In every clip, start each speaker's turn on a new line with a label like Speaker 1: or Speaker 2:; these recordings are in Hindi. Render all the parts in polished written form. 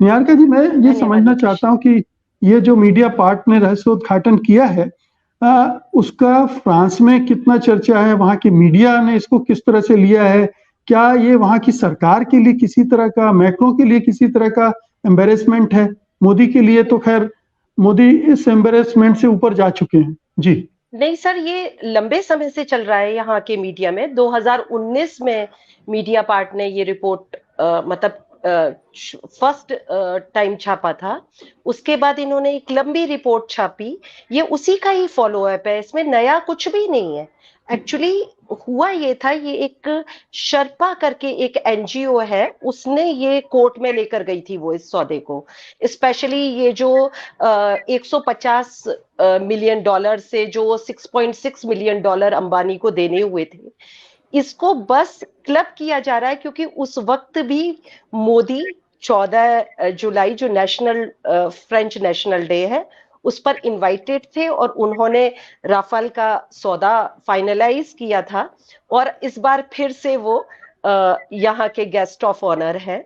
Speaker 1: निहारिका जी, मैं ये
Speaker 2: धन्यवाद
Speaker 1: समझना
Speaker 2: नीतीश।
Speaker 1: चाहता हूँ कि ये जो मीडिया पार्ट ने रहस्योद्घाटन किया है, उसका फ्रांस में कितना चर्चा है, वहाँ की मीडिया ने इसको किस तरह से लिया है, क्या ये वहाँ की सरकार के लिए किसी तरह का, मैक्रो के लिए किसी तरह का एम्बेरसमेंट है? मोदी के लिए तो खैर मोदी इस एम्बेरसमेंट से ऊपर जा चुके हैं। जी।
Speaker 2: नहीं सर, ये लंबे समय से चल रहा है यहाँ के मीडिया में। 2019 में मीडिया पार्ट ने ये रिपोर्ट मतलब फर्स्ट टाइम छापा था। उसके बाद इन्होंने एक लंबी रिपोर्ट छापी। ये उसी का ही फॉलो अप है, इसमें नया कुछ भी नहीं है। एक्चुअली हुआ ये था, ये एक शर्पा करके एक एनजीओ है, उसने ये कोर्ट में लेकर गई थी वो इस सौदे को। स्पेशली ये जो 150 मिलियन डॉलर से जो 6.6 मिलियन डॉलर अंबानी को देने हुए थे, इसको बस क्लब किया जा रहा है क्योंकि उस वक्त भी मोदी 14 जुलाई जो नेशनल फ्रेंच नेशनल डे है उस पर इनवाइटेड थे और उन्होंने राफेल का सौदा फाइनलाइज किया था। और इस बार फिर से वो यहाँ के गेस्ट ऑफ ऑनर है।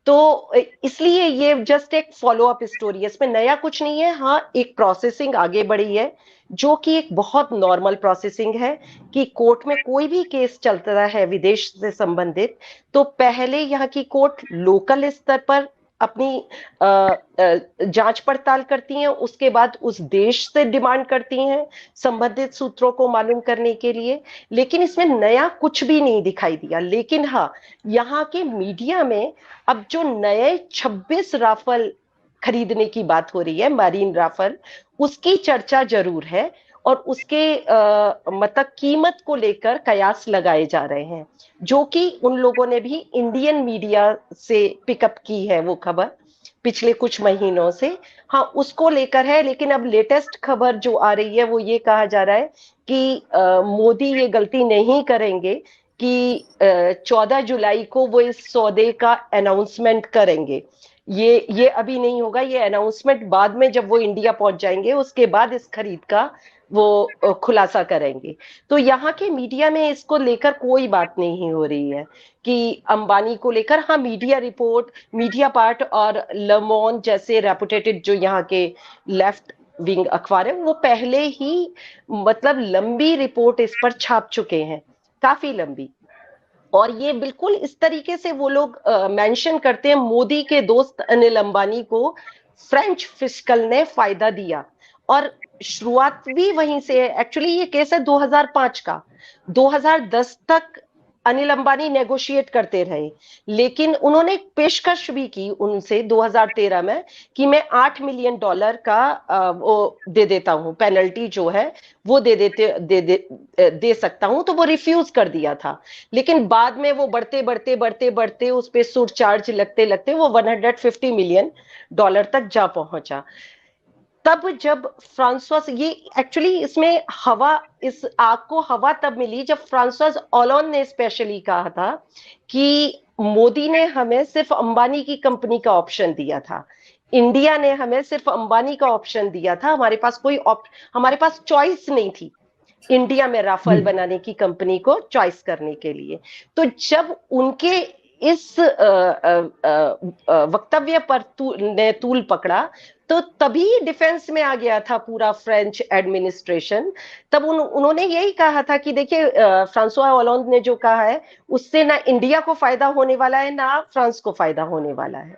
Speaker 2: तो इसलिए ये जस्ट एक फॉलो अप स्टोरी है, इसमें नया कुछ नहीं है। हाँ, एक प्रोसेसिंग आगे बढ़ी है जो कि एक बहुत नॉर्मल प्रोसेसिंग है कि कोर्ट में कोई भी केस चलता है विदेश से संबंधित, तो पहले यहाँ की कोर्ट लोकल स्तर पर अपनी जांच पड़ताल करती हैं, उसके बाद उस देश से डिमांड करती हैं संबंधित सूत्रों को मालूम करने के लिए। लेकिन इसमें नया कुछ भी नहीं दिखाई दिया। लेकिन हाँ, यहाँ के मीडिया में अब जो नए 26 राफेल खरीदने की बात हो रही है, मरीन राफेल, उसकी चर्चा जरूर है और उसके मतलब कीमत को लेकर कयास लगाए जा रहे हैं, जो कि उन लोगों ने भी इंडियन मीडिया से पिकअप की है वो खबर पिछले कुछ महीनों से। हाँ, उसको लेकर है। लेकिन अब लेटेस्ट खबर जो आ रही है वो ये कहा जा रहा है कि मोदी ये गलती नहीं करेंगे कि 14 जुलाई को वो इस सौदे का अनाउंसमेंट करेंगे। ये अभी नहीं होगा, ये अनाउंसमेंट बाद में जब वो इंडिया पहुंच जाएंगे उसके बाद इस खरीद का वो खुलासा करेंगे। तो यहाँ के मीडिया में इसको लेकर कोई बात नहीं हो रही है कि अंबानी को लेकर। हाँ, मीडिया रिपोर्ट, मीडिया पार्ट और ले मोंड जैसे रेपुटेटेड जो यहाँ के लेफ्ट विंग अखबार है वो पहले ही मतलब लंबी रिपोर्ट इस पर छाप चुके हैं, काफी लंबी। और ये बिल्कुल इस तरीके से वो लोग मेंशन करते हैं, मोदी के दोस्त अनिल अंबानी को फ्रेंच फिस्कल ने फायदा दिया। और शुरुआत भी वहीं से है। एक्चुअली ये केस है 2005 का। 2010 तक अनिल अंबानी नेगोशिएट करते रहे, लेकिन उन्होंने एक पेशकश भी की उनसे 2013 में कि मैं $8 मिलियन का वो दे देता हूं, पेनल्टी जो है वो दे सकता हूं। तो वो रिफ्यूज कर दिया था। लेकिन बाद में वो बढ़ते उस पे सुरचार्ज लगते लगते वो $150 मिलियन तक जा पहुंचा। तब जब फ्रांसवा ये एक्चुअली इसमें हवा, इस आग को हवा तब मिली जब फ्रांसवा ओलंद ने स्पेशली कहा था कि मोदी ने हमें सिर्फ अंबानी की कंपनी का ऑप्शन दिया था, इंडिया ने हमें सिर्फ अंबानी का ऑप्शन दिया था, हमारे पास चॉइस नहीं थी इंडिया में राफेल बनाने की कंपनी को चॉइस करने के लिए। तो जब उनके इस वक्तव्य पर ने तूल पकड़ा तो तभी डिफेंस में आ गया था पूरा फ्रेंच एडमिनिस्ट्रेशन। तब उन्होंने यही कहा था कि देखिए फ्रांसवा ओलंद ने जो कहा है उससे ना इंडिया को फायदा होने वाला है ना फ्रांस को फायदा होने वाला है।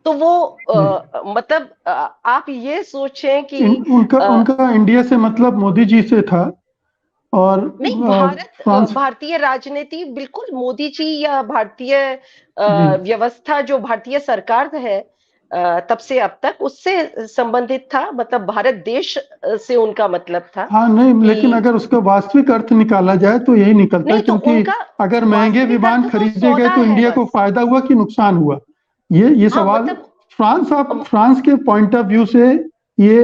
Speaker 2: तो वो मतलब आप ये सोचें कि
Speaker 1: उनका इंडिया से मतलब मोदी जी से था। और
Speaker 2: नहीं,
Speaker 1: फ्रांस।
Speaker 2: भारतीय राजनीति बिल्कुल मोदी जी या भारतीय व्यवस्था जो भारतीय सरकार है तब से अब तक उससे संबंधित था। मतलब भारत देश से उनका मतलब था।
Speaker 1: हाँ नहीं, लेकिन अगर उसका वास्तविक अर्थ निकाला जाए तो यही निकलता है,
Speaker 2: नहीं, तो
Speaker 1: क्योंकि
Speaker 2: उनका
Speaker 1: अगर महंगे
Speaker 2: वास्तविक
Speaker 1: विमान
Speaker 2: अर्थ तो
Speaker 1: खरीदे गए
Speaker 2: सौदा
Speaker 1: तो
Speaker 2: है
Speaker 1: इंडिया को
Speaker 2: बस।
Speaker 1: फायदा हुआ कि नुकसान हुआ, ये
Speaker 2: हाँ,
Speaker 1: सवाल
Speaker 2: मतलब
Speaker 1: फ्रांस के पॉइंट ऑफ व्यू से ये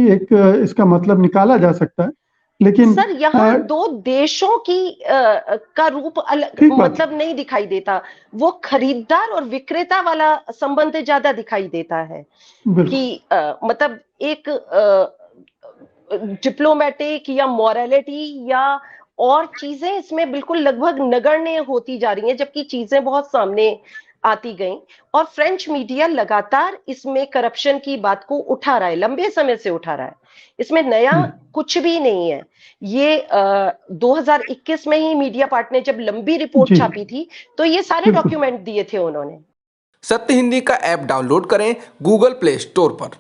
Speaker 1: एक इसका मतलब निकाला जा सकता है। लेकिन
Speaker 2: सर यहाँ दो देशों की का रूप अलग
Speaker 1: ठीक बात।
Speaker 2: मतलब नहीं दिखाई देता, वो खरीदार और विक्रेता वाला संबंध ज्यादा दिखाई देता है
Speaker 1: बिल्कुल।
Speaker 2: कि मतलब एक डिप्लोमेटिक या मॉरलिटी या और चीजें इसमें बिल्कुल लगभग नगण्य होती जा रही हैं, जबकि चीजें बहुत सामने आती गई और फ्रेंच मीडिया लगातार इसमें करप्शन की बात को उठा रहा है, लंबे समय से उठा रहा है। इसमें नया कुछ भी नहीं है। ये 2021 में ही मीडिया पार्ट ने जब लंबी रिपोर्ट
Speaker 1: जी
Speaker 2: छापी थी, तो ये सारे
Speaker 1: बिल्कुल।
Speaker 2: डॉक्यूमेंट दिए थे उन्होंने।
Speaker 3: सत्य हिंदी का ऐप डाउनलोड करें गूगल प्ले स्टोर पर।